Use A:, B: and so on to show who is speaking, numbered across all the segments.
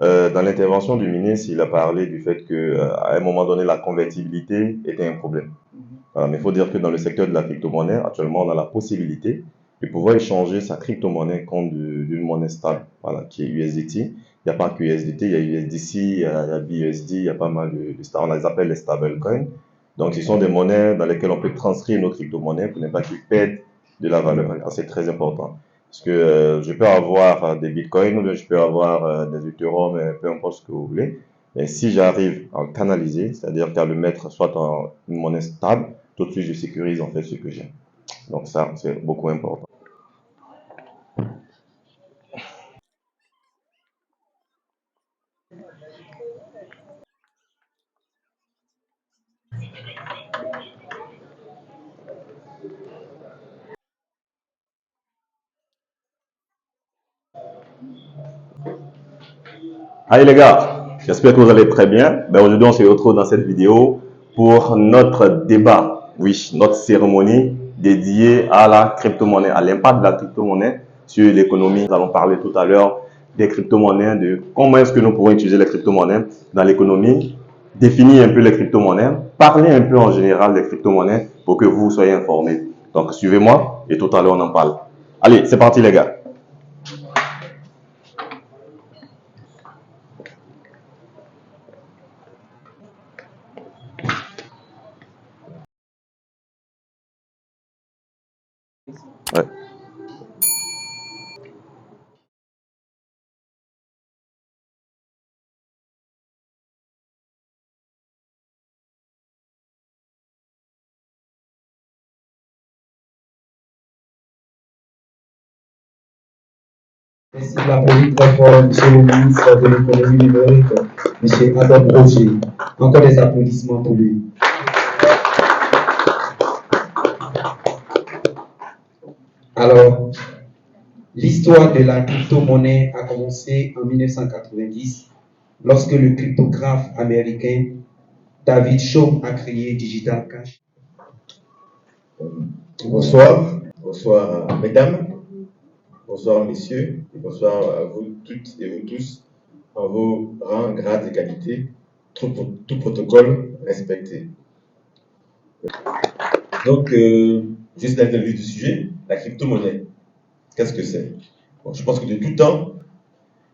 A: Dans l'intervention du ministre, il a parlé du fait que, à un moment donné, la convertibilité était un problème. Voilà, mais il faut dire que dans le secteur de la crypto-monnaie, actuellement, on a la possibilité de pouvoir échanger sa crypto-monnaie contre d'une monnaie stable, voilà, qui est USDT. Il n'y a pas que USDT, il y a USDC, il y a BUSD, il y a pas mal on les appelle les stablecoins. Donc, ce sont des monnaies dans lesquelles on peut transcrire nos crypto-monnaies pour ne pas qu'ils perdent de la valeur. Alors, c'est très important. Parce que je peux avoir des bitcoins ou bien je peux avoir des Ethereum, peu importe ce que vous voulez. Mais si j'arrive à le canaliser, c'est-à-dire qu'à le mettre soit en une monnaie stable, tout de suite je sécurise en fait ce que j'ai. Donc ça, c'est beaucoup important. Allez les gars, j'espère que vous allez très bien. Ben, aujourd'hui, on se retrouve dans cette vidéo pour notre débat, oui, notre cérémonie dédiée à la crypto-monnaie, à l'impact de la crypto-monnaie sur l'économie. Nous allons parler tout à l'heure des crypto-monnaies, de comment est-ce que nous pouvons utiliser les crypto-monnaies dans l'économie, définir un peu les crypto-monnaies, parler un peu en général des crypto-monnaies pour que vous soyez informés. Donc, suivez-moi et tout à l'heure, on en parle. Allez, c'est parti les gars. Ouais.
B: Merci de l'applaudir très fort, Monsieur le ministre de l'économie numérique, Monsieur Adam Roger. Encore des applaudissements pour lui. Alors, l'histoire de la crypto-monnaie a commencé en 1990 lorsque le cryptographe américain David Chaum a créé Digital Cash.
C: Bonsoir, bonsoir mesdames, bonsoir messieurs, et bonsoir à vous toutes et vous tous, en vos rangs, grades et qualités, tout protocole respecté. Donc, juste dans le vif du sujet, la crypto-monnaie, qu'est-ce que c'est? Bon, je pense que de tout temps,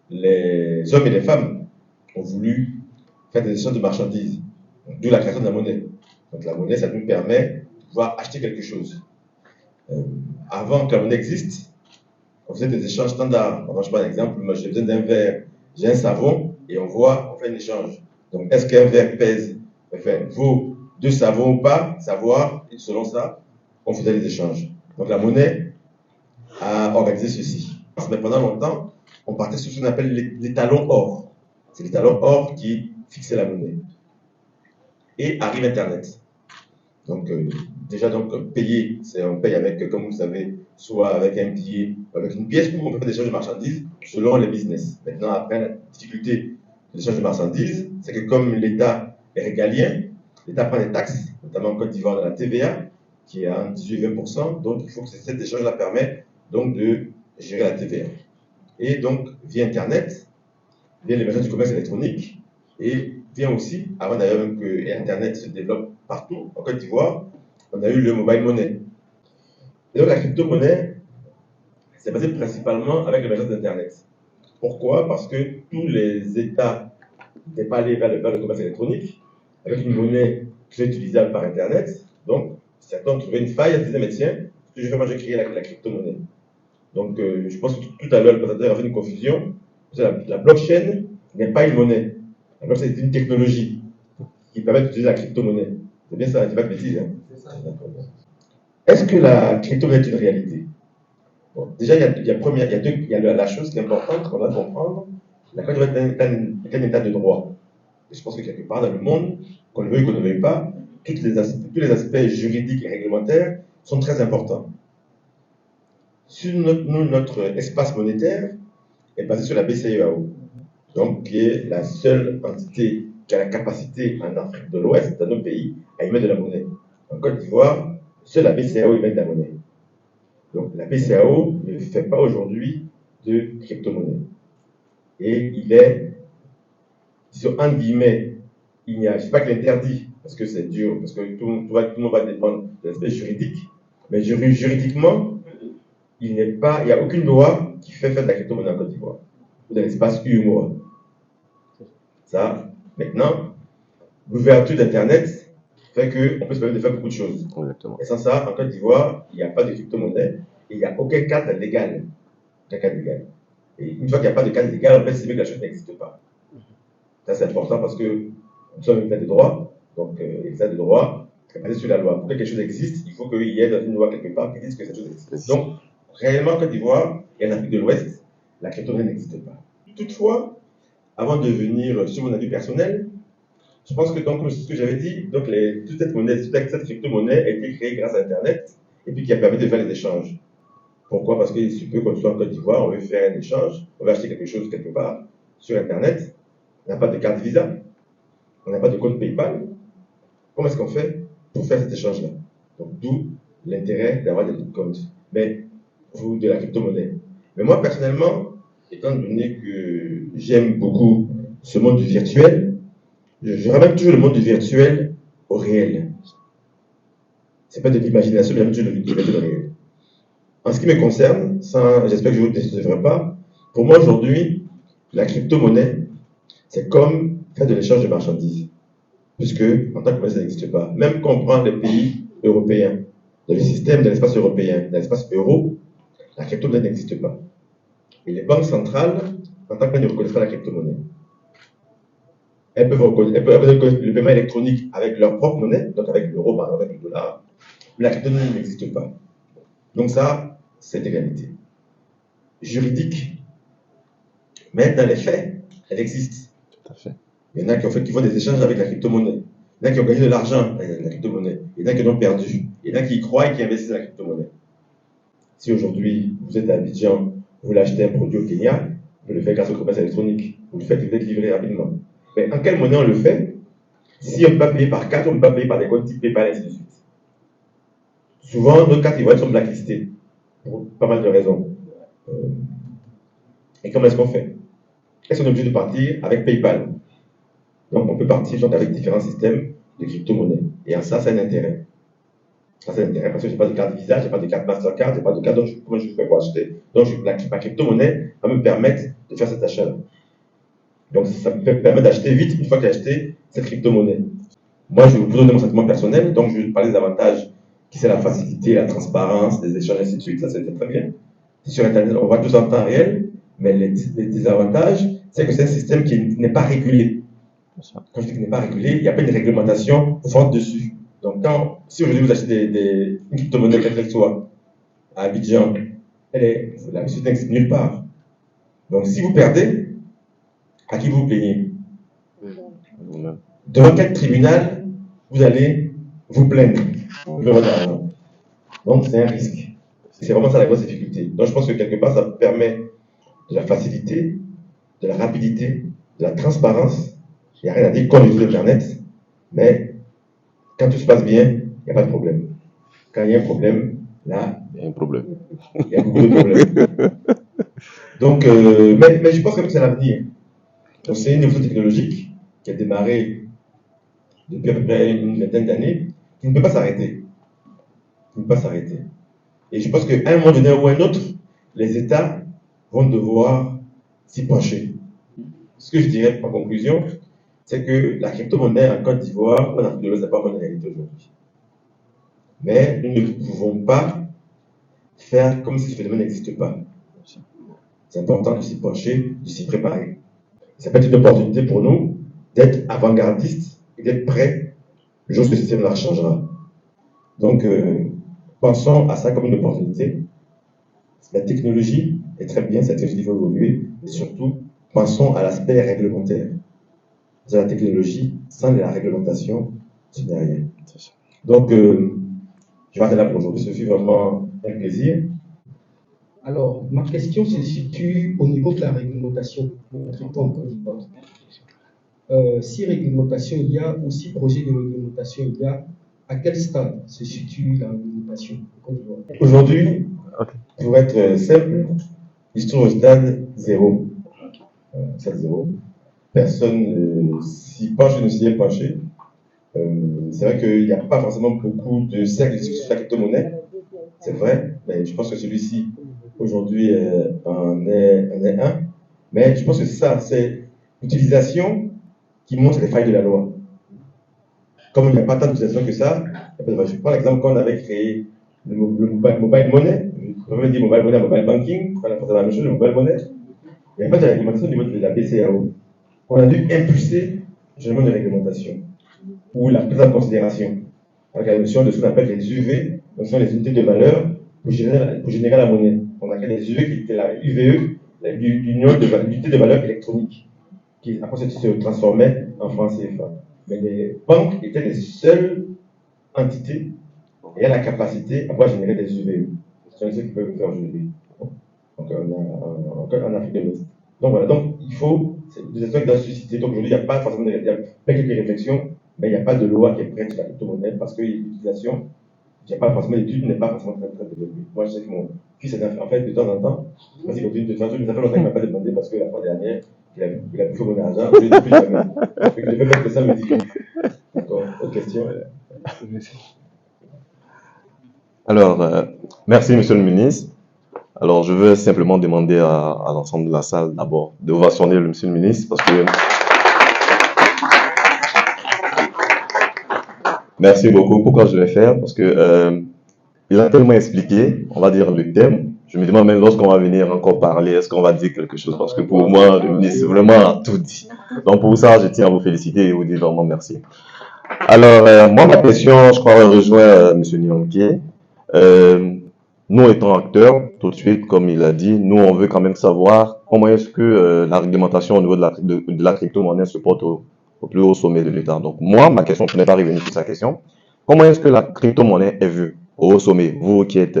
C: les hommes et les femmes ont voulu faire des échanges de marchandises, d'où la création de la monnaie. Donc la monnaie, ça nous permet de pouvoir acheter quelque chose. Avant que la monnaie existe, on faisait des échanges standards. Je prends un exemple, moi j'ai besoin d'un verre, j'ai un savon, et on fait un échange. Donc, est-ce qu'un verre pèse, vaut deux savons ou pas? Savoir, et selon ça, on faisait les échanges. Donc, la monnaie a organisé ceci. Mais pendant longtemps, on partait sur ce qu'on appelle les talons or. C'est les talons or qui fixaient la monnaie. Et arrive Internet. Donc, déjà, payer, on paye avec, comme vous savez, soit avec un billet, avec une pièce, ou on peut faire des échanges de marchandises selon les business. Maintenant, après, la difficulté de l'échange de marchandises, c'est que comme l'État est régalien, l'État prend des taxes, notamment en Côte d'Ivoire, dans la TVA, qui est à 18-20%, donc il faut que cet échange-là permette donc de gérer la TVA. Et donc, via Internet, via l'émergence du commerce électronique, et vient aussi, avant d'ailleurs même que Internet se développe partout, en Côte d'Ivoire, on a eu le mobile money. Et donc la crypto-monnaie, c'est basé principalement avec l'émergence d'Internet. Pourquoi? Parce que tous les États n'étaient pas allés vers le commerce électronique, avec une monnaie qui est utilisable par Internet. Donc, certains ont trouvé une faille, ils se disaient, mais tiens, ce que je fais, moi, j'ai créé la crypto-monnaie. Donc, je pense que tout à l'heure, le présentateur a fait une confusion. La blockchain n'est pas une monnaie. La blockchain, c'est une technologie qui permet d'utiliser la crypto-monnaie. C'est bien ça, tu vas pas de bêtises. Hein? Est-ce que la crypto-monnaie est une réalité? Bon, déjà, il y a la chose qui est importante qu'on doit comprendre. La Côte d'Ivoire est un état de droit. Et je pense que quelque part dans le monde, qu'on le veuille ou qu'on ne le veuille pas, tous les aspects juridiques et réglementaires sont très importants. Sur notre espace monétaire est basé sur la BCEAO, donc qui est la seule entité qui a la capacité en Afrique de l'Ouest, dans nos pays, à émettre de la monnaie. En Côte d'Ivoire, seule la BCEAO émet de la monnaie. Donc la BCEAO ne fait pas aujourd'hui de crypto-monnaie. Et il est si entre guillemets, il n'y a, je ne sais pas qu'il est interdit, parce que c'est dur, parce que tout le monde va dépendre de l'aspect juridique, mais juridiquement, il n'y a aucune loi qui fait faire de la crypto-monnaie en Côte d'Ivoire, ou dans l'espace UEMOA. Ça, maintenant, l'ouverture d'Internet fait qu'on peut se permettre de faire beaucoup de choses.
A: Exactement.
C: Et sans ça, en Côte d'Ivoire, il n'y a pas de crypto-monnaie et il n'y a aucun cadre légal. Et une fois qu'il n'y a pas de cadre légal, en fait, c'est que la chose n'existe pas. Ça, c'est important parce que nous sommes un état de droit, donc l'état de droit est basé sur la loi. Pour que quelque chose existe, il faut qu'il y ait dans une loi quelque part qui dise que cette chose existe. Donc, réellement, en Côte d'Ivoire et en Afrique de l'Ouest, la crypto-monnaie n'existe pas. Toutefois, avant de venir sur mon avis personnel, je pense que, donc, comme ce que j'avais dit, donc toute cette crypto-monnaie a été créée grâce à Internet et puis qui a permis de faire les échanges. Pourquoi? Parce qu'il se peut qu'on soit en Côte d'Ivoire, on veut faire un échange, on veut acheter quelque chose quelque part sur Internet, on n'a pas de carte Visa, on n'a pas de compte PayPal. Comment est-ce qu'on fait pour faire cet échange-là? Donc, d'où l'intérêt d'avoir des comptes, mais ou de la crypto-monnaie. Mais moi, personnellement, étant donné que j'aime beaucoup ce monde du virtuel, je ramène toujours le monde du virtuel au réel. C'est pas de l'imagination, mais j'aime toujours le virtuel au réel. En ce qui me concerne, j'espère que je ne vous décevrai pas, pour moi aujourd'hui, la crypto-monnaie, c'est comme faire de l'échange de marchandises. Puisque, en tant que monnaie, ça n'existe pas. Même quand on prend les pays européens, dans le système de l'espace européen, dans l'espace euro, la crypto-monnaie n'existe pas. Et les banques centrales, en tant que ne reconnaissent pas la crypto-monnaie. Elles peuvent reconnaître le paiement électronique avec leur propre monnaie, donc avec l'euro, par exemple, avec le dollar, mais la crypto-monnaie n'existe pas. Donc ça, c'est l'égalité juridique. Mais dans les faits, elle existe.
A: Tout à fait.
C: Il y en a qui font des échanges avec la crypto-monnaie. Il y en a qui ont gagné de l'argent avec la crypto-monnaie. Il y en a qui l'ont perdu. Il y en a qui y croient et qui investissent dans la crypto-monnaie. Si aujourd'hui, vous êtes à Abidjan, vous voulez acheter un produit au Kenya, vous le faites grâce au commerce électronique. Vous le faites, vous êtes livré rapidement. Mais en quelle monnaie on le fait? Si on ne peut pas payer par carte, on ne peut pas payer par des comptes type PayPal, et ainsi de suite. Souvent, nos cartes ivoiriennes sont blacklistées pour pas mal de raisons. Et comment est-ce qu'on fait? Est-ce qu'on est obligé de partir avec PayPal? Donc, on peut partir avec différents systèmes de crypto-monnaie. Et en ça, c'est un intérêt. Ça, c'est un intérêt parce que je n'ai pas de carte Visa, je n'ai pas de carte Mastercard, je n'ai pas de carte. Donc, comment je fais pour acheter? Donc, ma crypto-monnaie va me permettre de faire cet achat-là. Donc, ça me permet d'acheter vite une fois que j'ai acheté cette crypto-monnaie. Moi, je vais vous donner mon sentiment personnel. Donc, je vais parler des avantages qui c'est la facilité, la transparence, les échanges, ainsi de suite. Ça, c'est très bien. Sur Internet, on voit tout en temps réel, mais les désavantages, c'est que c'est un système qui n'est pas régulé. Quand je dis qu'il n'est pas régulé, il n'y a pas une réglementation forte dessus. Donc, si aujourd'hui vous achetez une crypto-monnaie quelle qu'elle soit, à Abidjan, la société n'existe nulle part. Donc, si vous perdez, à qui vous plaignez? Devant quel tribunal vous allez vous plaindre? Donc, c'est un risque. C'est vraiment ça la grosse difficulté. Donc, je pense que quelque part, ça permet de la facilité, de la rapidité, de la transparence. Il n'y a rien à dire qu'on utilise Internet, mais quand tout se passe bien, il n'y a pas de problème. Quand il y a un problème, là,
A: Il y a un problème.
C: il y a beaucoup de problèmes. Donc, mais je pense que c'est l'avenir. Donc, c'est une évolution technologique qui a démarré depuis à peu près une vingtaine d'années, qui ne peut pas s'arrêter. Qui ne peut pas s'arrêter. Et je pense qu'à un moment donné ou à un autre, les États vont devoir s'y pencher. Ce que je dirais en conclusion, c'est que la crypto-monnaie en Côte d'Ivoire, en Afrique de l'Ouest, n'est pas une réalité aujourd'hui. Mais nous ne pouvons pas faire comme si ce phénomène n'existe pas. C'est important de s'y pencher, de s'y préparer. Ça peut être une opportunité pour nous d'être avant-gardistes et d'être prêts le jour où ce système-là changera. Donc, pensons à ça comme une opportunité. La technologie est très bien, cette technologie va évoluer, et surtout, pensons à l'aspect réglementaire. De la technologie, sans la réglementation, ce n'est rien. Donc, je vais arrêter là pour aujourd'hui. Ce fut vraiment un plaisir.
B: Alors, ma question se situe au niveau de la réglementation. Si réglementation il y a, ou si projet de réglementation il y a, à quel stade se situe la réglementation?
C: Aujourd'hui, pour être simple, ils sont au stade 0. Stade 0. personne s'y penche ou ne s'y est penché. C'est vrai qu'il n'y a pas forcément beaucoup de cercles de discussion sur la crypto-monnaie, c'est vrai, mais je pense que celui-ci, aujourd'hui, en est un. Mais je pense que ça, c'est l'utilisation qui montre les failles de la loi. Comme il n'y a pas tant d'utilisation que ça, je prends l'exemple quand on avait créé le mobile money, je peux dire mobile money, mobile banking, on a fait la même chose, le mobile money. Il n'y a pas de réglementation au niveau de la BCAO. On a dû impulser le changement de réglementation ou la prise en considération avec la notion de ce qu'on appelle les UV, donc ce sont les unités de valeur pour générer la monnaie. On a créé les UV qui étaient la UVE, l'union de l'unité de valeur électronique, qui après se transformait en francs CFA. Mais les banques étaient les seules entités ayant la capacité à pouvoir générer des UVE. Ce sont ceux qui peuvent le faire aujourd'hui. Donc en Afrique de l'Ouest. Donc voilà, donc il faut, c'est des aspects qui doivent susciter. Donc aujourd'hui, il n'y a pas forcément quelques réflexions, mais il n'y a pas de loi qui est prête sur la crypto-monnaie parce que l'utilisation, il n'y a pas forcément d'études, n'est pas forcément très développée. Moi, je sais que mon fils est en fait de temps en temps, je ne sais pas s'il continue de faire ça, mais ça fait longtemps qu'il ne m'a pas demandé parce que la fois dernière, il a plus mon argent, je ne plus jamais. Donc je vais mettre que ça me dit. D'accord, autre question.
A: Alors, merci, monsieur le ministre. Alors, je veux simplement demander à l'ensemble de la salle d'abord de ovationner le monsieur le ministre parce que... Merci beaucoup. Pourquoi je vais faire? Parce que il a tellement expliqué, on va dire, le thème. Je me demande même lorsqu'on va venir encore parler, est-ce qu'on va dire quelque chose? Parce que pour moi, le ministre vraiment a tout dit. Donc pour ça, je tiens à vous féliciter et vous dire vraiment merci. Alors, moi, ma question, je crois, rejoint M. Nianké. Nous étant acteurs, tout de suite, comme il a dit, nous, on veut quand même savoir comment est-ce que la réglementation au niveau de la crypto-monnaie se porte au plus haut sommet de l'État. Donc, moi, ma question, je n'ai pas revenu sur sa question. Comment est-ce que la crypto-monnaie est vue au haut sommet, vous qui êtes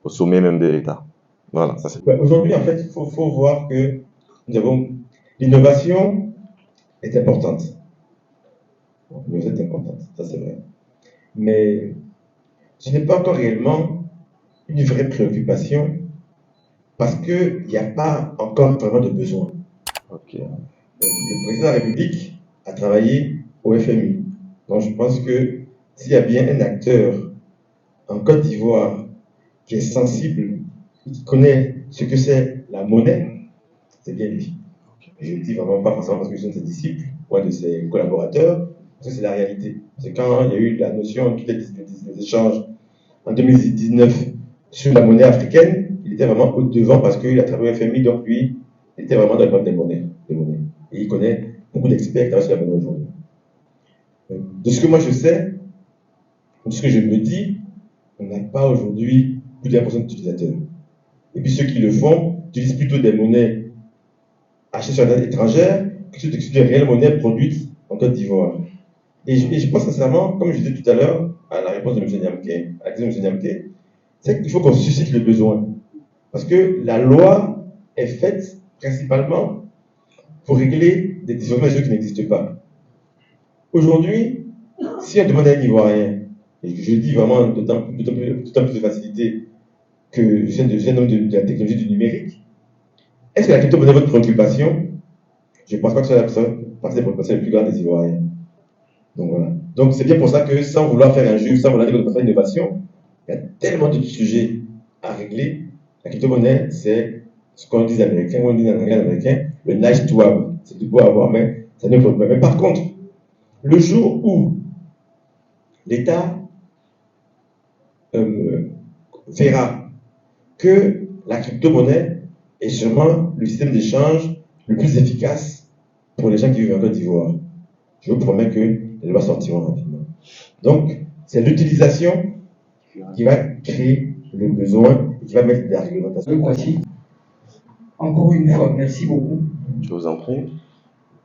A: au sommet même de l'État? Voilà, ça c'est.
C: Aujourd'hui, en fait, il faut voir que nous avons l'innovation est importante. L'innovation est importante, ça c'est vrai. Mais ce n'est pas encore réellement une vraie préoccupation parce qu'il n'y a pas encore vraiment de besoin.
A: Okay.
C: Le président de la République a travaillé au FMI. Donc je pense que s'il y a bien un acteur en Côte d'Ivoire qui est sensible, qui connaît ce que c'est la monnaie, c'est bien lui. Je ne dis vraiment pas forcément parce que je suis un de ses disciples ou un de ses collaborateurs, parce que c'est la réalité. C'est quand il y a eu la notion des échanges en 2019 sur la monnaie africaine, il était vraiment au devant parce qu'il a travaillé au FMI, donc lui, il était vraiment dans le monde des monnaies. Et il connaît beaucoup d'experts qui travaillent sur la monnaie aujourd'hui. De ce que moi je sais, de ce que je me dis, on n'a pas aujourd'hui plus d'1% d'utilisateurs. Et puis ceux qui le font utilisent plutôt des monnaies achetées sur la dette étrangère que des réelles monnaies produites en Côte d'Ivoire. Et je pense sincèrement, comme je disais tout à l'heure, à la réponse de M. Niamké, à la question de M. Niamké, c'est qu'il faut qu'on suscite le besoin. Parce que la loi est faite principalement pour régler des dysfonctionnements qui n'existent pas. Aujourd'hui, si on demande à un Ivoirien, et je le dis vraiment d'autant plus de facilité que je viens de la technologie du numérique, est-ce que la crypto-monnaie est votre préoccupation? Je ne pense pas que ce soit la préoccupation la plus grande des Ivoiriens. Donc voilà. Donc c'est bien pour ça que sans vouloir faire un jeu, sans vouloir dire qu'on faire une innovation, il y a tellement de sujets à régler. La crypto-monnaie, c'est ce qu'on dit américain, on dit en anglais américain, le nice to have. C'est du beau à avoir, mais ça ne peut pas. Mais par contre, le jour où l'État verra que la crypto-monnaie est sûrement le système d'échange le plus efficace pour les gens qui vivent en Côte d'Ivoire, je vous promets que les lois sortiront rapidement. Donc, c'est l'utilisation qui va créer le besoin et qui va mettre de la réglementation.
B: Voici. Encore une fois, merci beaucoup.
A: Je vous en prie.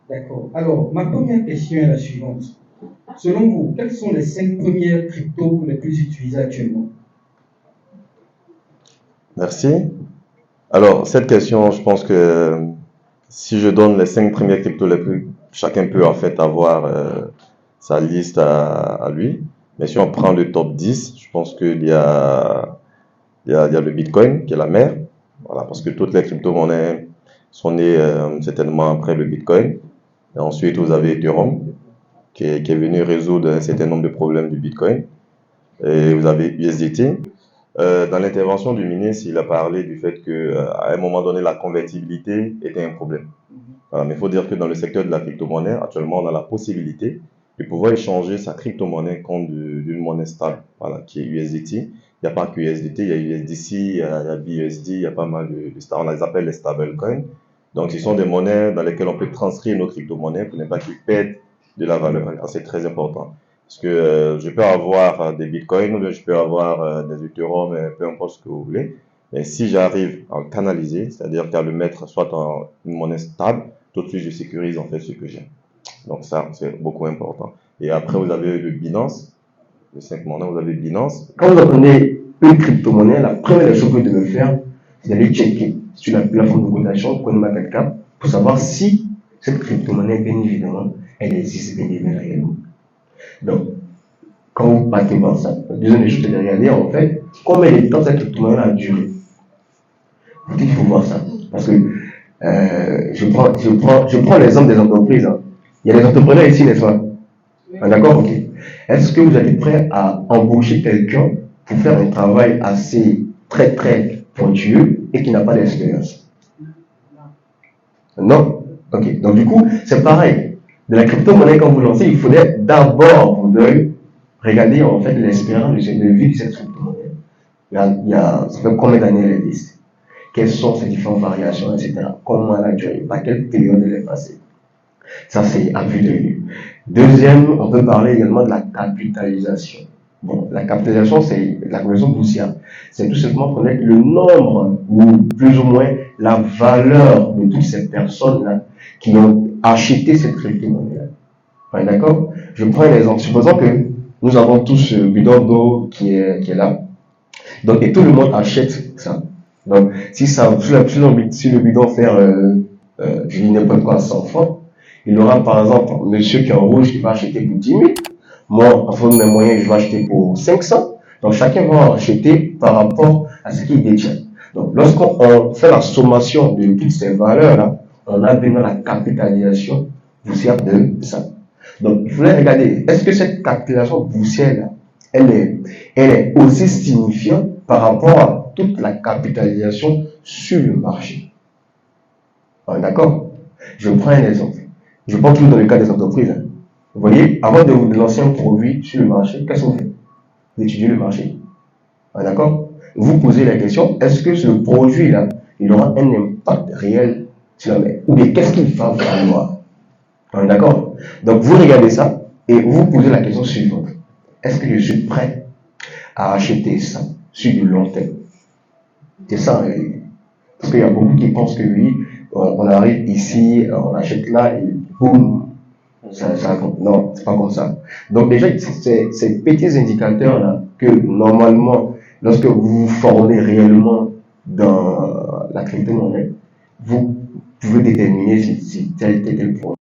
B: D'accord. Alors, ma première question est la suivante. Selon vous, quelles sont les 5 premières cryptos les plus utilisées actuellement?
A: Merci. Alors, cette question, je pense que si je donne les 5 premières cryptos les plus, chacun peut en fait avoir sa liste à lui. Mais si on prend le top 10, je pense qu'il y a le Bitcoin qui est la mère. Voilà, parce que toutes les crypto-monnaies sont nées certainement après le Bitcoin. Et ensuite, vous avez Ethereum, qui est venu résoudre un certain nombre de problèmes du Bitcoin. Et vous avez USDT. Dans l'intervention du ministre, il a parlé du fait qu'à un moment donné, la convertibilité était un problème. Voilà, mais il faut dire que dans le secteur de la crypto-monnaie, actuellement, on a la possibilité de pouvoir échanger sa crypto-monnaie contre d'une monnaie stable, voilà, qui est USDT. Il n'y a pas que USDT, il y a USDC, il y a BUSD, il y a pas mal de stars, on les appelle les stablecoins. Donc, ce sont des monnaies dans lesquelles on peut transcrire nos crypto-monnaies pour ne pas qu'ils perdent de la valeur. Alors, c'est très important. Parce que je peux avoir des bitcoins, ou bien je peux avoir des Ethereum, peu importe ce que vous voulez. Mais si j'arrive à le canaliser, c'est-à-dire qu'à le mettre soit en une monnaie stable, tout de suite je sécurise en fait ce que j'ai. Donc ça, c'est beaucoup important. Et après, vous avez le Binance, les 5 monnaies, vous avez Binance.
D: Quand vous apprenez une crypto-monnaie, la première chose que vous devez faire, c'est d'aller checker sur la plateforme de cotation CoinMarketCap pour savoir si cette crypto-monnaie, bien évidemment, elle existe bien évidemment réellement. Donc, quand vous partez voir ça, la deuxième des choses, c'est de regarder en fait combien de temps cette crypto-monnaie a duré. Vous dites qu'il faut voir ça. Parce que je prends l'exemple des entreprises. Hein. Il y a des entrepreneurs ici, n'est-ce pas? Ah, d'accord, ok. Est-ce que vous êtes prêt à embaucher quelqu'un pour faire un travail assez très pointueux et qui n'a pas d'expérience? Non? Ok. Donc du coup, c'est pareil. De la crypto-monnaie, quand vous lancez, il faudrait d'abord vous devez regarder en fait l'expérience de vie de cette crypto-monnaie. Ça fait combien d'années elle existe? Quelles sont ses différentes variations, etc. Comment elle a duré? Par quelle période elle est passée? Ça, c'est à vue de vue. Deuxième, on peut parler également de la capitalisation. Bon, la capitalisation, c'est la conversion boursière. C'est tout simplement connaître le nombre, ou plus ou moins la valeur de toutes ces personnes-là qui ont acheté cette crypto-monnaie. Ouais, d'accord? Je prends un exemple. Supposons que nous avons tous ce bidon d'eau qui est là. Donc, et tout le monde achète ça. Donc, si le bidon fait, je dis n'importe quoi, 100 francs, il aura par exemple monsieur qui est en rouge qui va acheter pour 10 000. Moi, en fonction de mes moyens, je vais acheter pour 500. Donc, chacun va acheter par rapport à ce qu'il détient. Donc, lorsqu'on fait la sommation de toutes ces valeurs-là, on a bien la capitalisation boursière de ça. Donc, il faudrait regarder, est-ce que cette capitalisation boursière-là, elle est aussi signifiante par rapport à toute la capitalisation sur le marché. D'accord? Je prends un exemple. Je prends toujours dans le cas des entreprises. Hein. Vous voyez, avant de vous lancer un produit sur le marché, qu'est-ce qu'on fait? Vous étudiez le marché. D'accord? Vous posez la question, est-ce que ce produit-là, il aura un impact réel sur la mer? Ou bien qu'est-ce qu'il va valoir? D'accord? Donc vous regardez ça et vous posez la question suivante. Est-ce que je suis prêt à acheter ça sur du long terme? C'est ça. Parce qu'il y a beaucoup qui pensent que oui, on arrive ici, on achète là et boum. Non, c'est pas comme ça. Donc déjà, ces petits indicateurs-là que normalement, lorsque vous vous formez réellement dans la crypto-monnaie, vous pouvez déterminer si tel point.